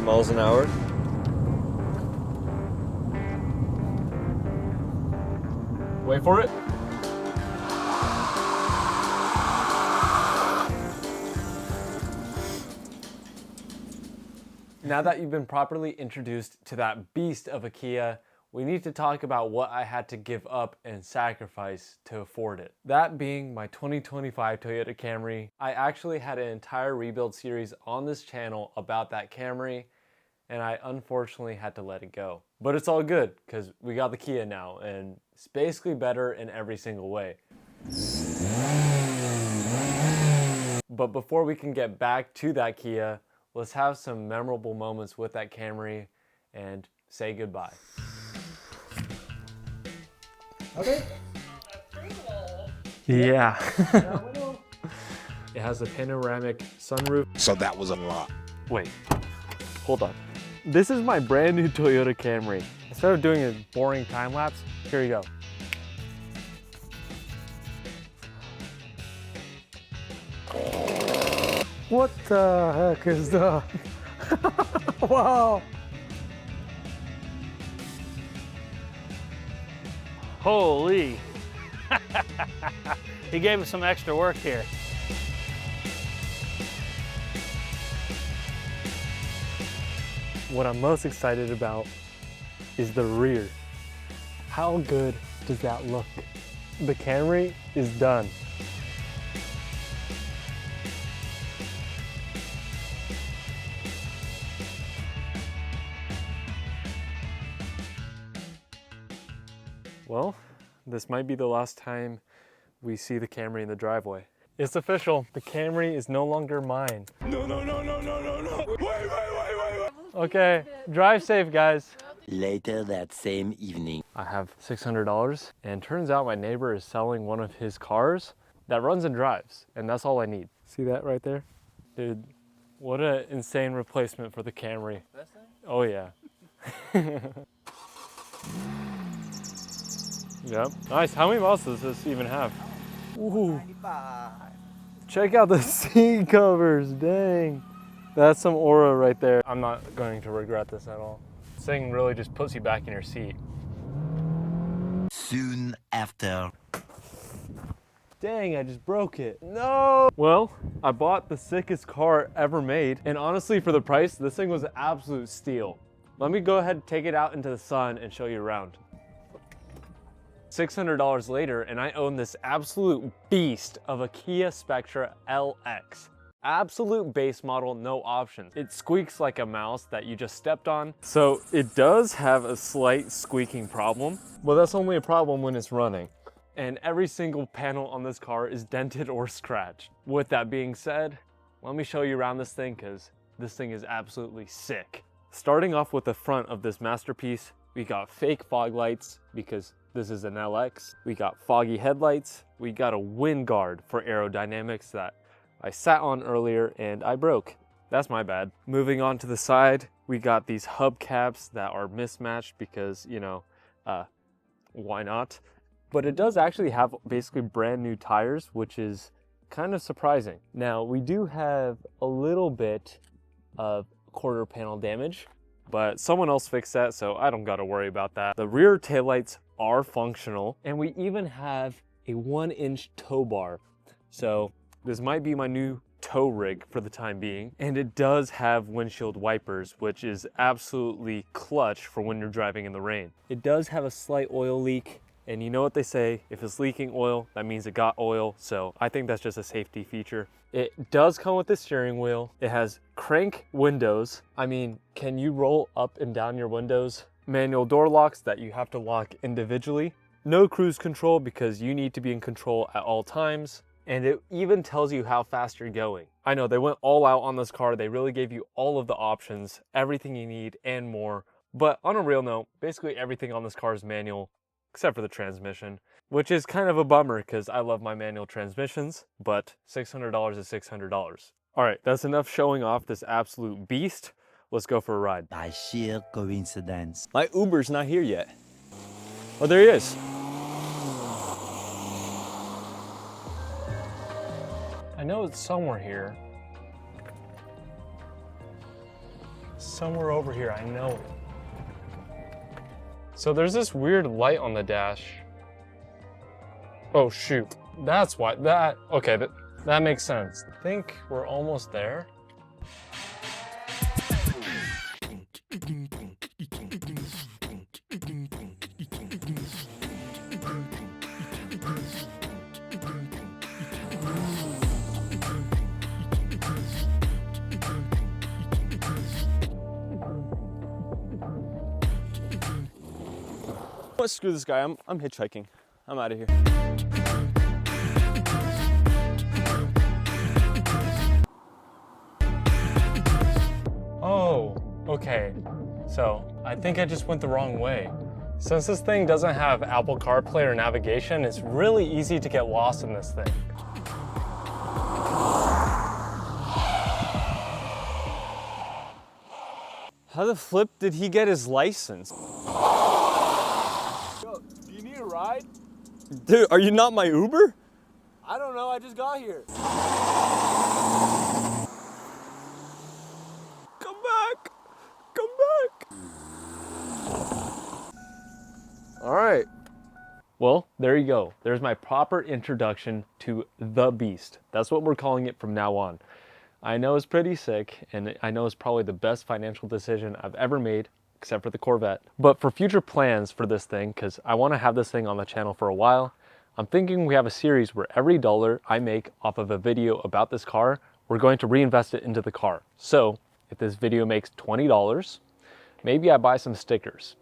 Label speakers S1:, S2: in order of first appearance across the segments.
S1: miles an hour.
S2: Wait for it. Now that you've been properly introduced to that beast of a Kia, we need to talk about what I had to give up and sacrifice to afford it. That being my 2025 Toyota Camry. I actually had an entire rebuild series on this channel about that Camry, and I unfortunately had to let it go. But it's all good, because we got the Kia now, and it's basically better in every single way. But before we can get back to that Kia, let's have some memorable moments with that Camry and say goodbye.
S3: Okay.
S2: Yeah. It has a panoramic sunroof.
S4: So that was a lot.
S2: Wait, hold on. This is my brand new Toyota Camry. Instead of doing a boring time lapse, here you go.
S3: What the heck is that? Wow.
S5: Holy. He gave us some extra work here.
S2: What I'm most excited about is the rear. How good does that look? The Camry is done. Well, this might be the last time we see the Camry in the driveway. It's official, the Camry is no longer mine.
S4: No. Wait.
S2: Okay, drive safe, guys.
S6: Later that same evening.
S2: I have $600, and turns out my neighbor is selling one of his cars that runs and drives, and that's all I need. See that right there? Dude, what an insane replacement for the Camry. Oh yeah. Yep, nice. How many miles does this even have? Ooh. Check out the seat covers, dang. That's some aura right there. I'm not going to regret this at all. This thing really just puts you back in your seat.
S6: Soon after.
S2: Dang, I just broke it. No! Well, I bought the sickest car ever made, and honestly, for the price, this thing was an absolute steal. Let me go ahead and take it out into the sun and show you around. $600 later, and I own this absolute beast of a Kia Spectra LX. Absolute base model, no options. It squeaks like a mouse that you just stepped on. So it does have a slight squeaking problem, but that's only a problem when it's running. And every single panel on this car is dented or scratched. With that being said, let me show you around this thing, because this thing is absolutely sick. Starting off with the front of this masterpiece, we got fake fog lights because this is an LX. We got foggy headlights. We got a wind guard for aerodynamics that I sat on earlier and I broke. That's my bad. Moving on to the side, we got these hubcaps that are mismatched because, you know, why not? But it does actually have basically brand new tires, which is kind of surprising. Now, we do have a little bit of quarter panel damage, but someone else fixed that, so I don't gotta worry about that. The rear taillights are functional, and we even have a 1-inch tow bar. So this might be my new tow rig for the time being. And it does have windshield wipers, which is absolutely clutch for when you're driving in the rain. It does have a slight oil leak, and you know what they say, if it's leaking oil, that means it got oil, so I think that's just a safety feature. It does come with the steering wheel. It has crank windows. I mean, can you roll up and down your windows? Manual door locks that you have to lock individually. No cruise control because you need to be in control at all times. And it even tells you how fast you're going. I know they went all out on this car. They really gave you all of the options, everything you need and more. But on a real note, basically everything on this car is manual, except for the transmission, which is kind of a bummer because I love my manual transmissions, but $600 is $600. All right, that's enough showing off this absolute beast. Let's go for a ride.
S6: By sheer coincidence.
S1: My Uber's not here yet. Oh, there he is.
S2: I know it's somewhere here. somewhere over here, I know it. So there's this weird light on the dash. Oh shoot, that's why, okay, that makes sense. I think we're almost there.
S1: What? Screw this guy. I'm hitchhiking. I'm out of here.
S2: Oh, okay. So I think I just went the wrong way. Since this thing doesn't have Apple CarPlay or navigation, it's really easy to get lost in this thing.
S1: How the flip did he get his license?
S7: Yo, do you need a ride?
S1: Dude, are you not my Uber?
S7: I don't know, I just got here.
S1: Come back! Come back!
S2: All right. Well, there you go. There's my proper introduction to the Beast. That's what we're calling it from now on. I know it's pretty sick, and I know it's probably the best financial decision I've ever made, except for the Corvette. But for future plans for this thing, because I want to have this thing on the channel for a while, I'm thinking we have a series where every dollar I make off of a video about this car, we're going to reinvest it into the car. So if this video makes $20, maybe I buy some stickers.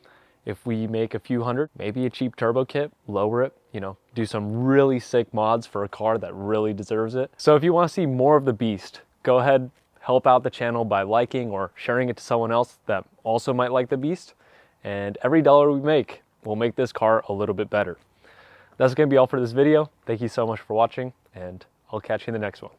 S2: If we make a few hundred, maybe a cheap turbo kit, lower it, you know, do some really sick mods for a car that really deserves it. So if you want to see more of the Beast, go ahead, help out the channel by liking or sharing it to someone else that also might like the Beast. And every dollar we make will make this car a little bit better. That's going to be all for this video. Thank you so much for watching, and I'll catch you in the next one.